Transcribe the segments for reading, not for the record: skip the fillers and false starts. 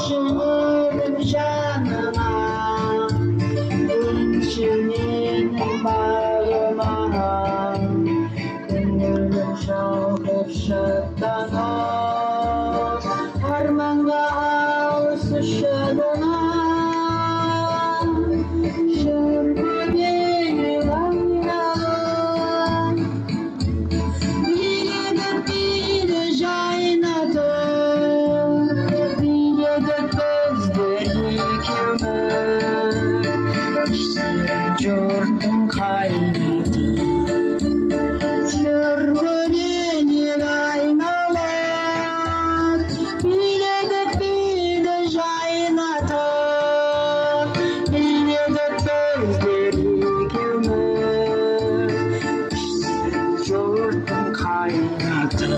Şirin canıma, şirin bağrıma, gönlüm şahıp şattanos, harmanda alsışıdına, şarkı benim anladım, bir de jaynadım, bir de gözlerikime, Jordan kaybedi, çırpınen aynalar, bir de jaynadım, bir de gözlerikime, Jordan kaynadı.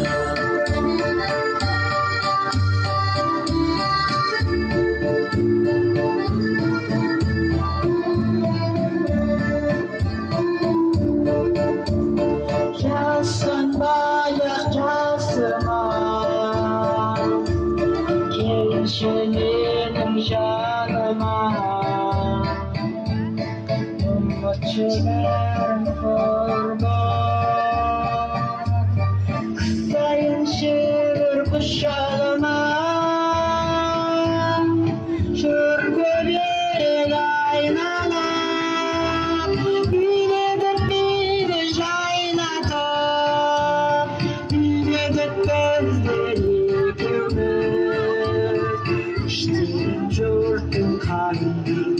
Çalsın bayrak çalsıma, gençliğim canıma, umutçular kurban, sayın şiir kuşağıma, şürgülerin aynalar, bir de jaynadım, bir de gözlerikime, işte Jordan kaybedi.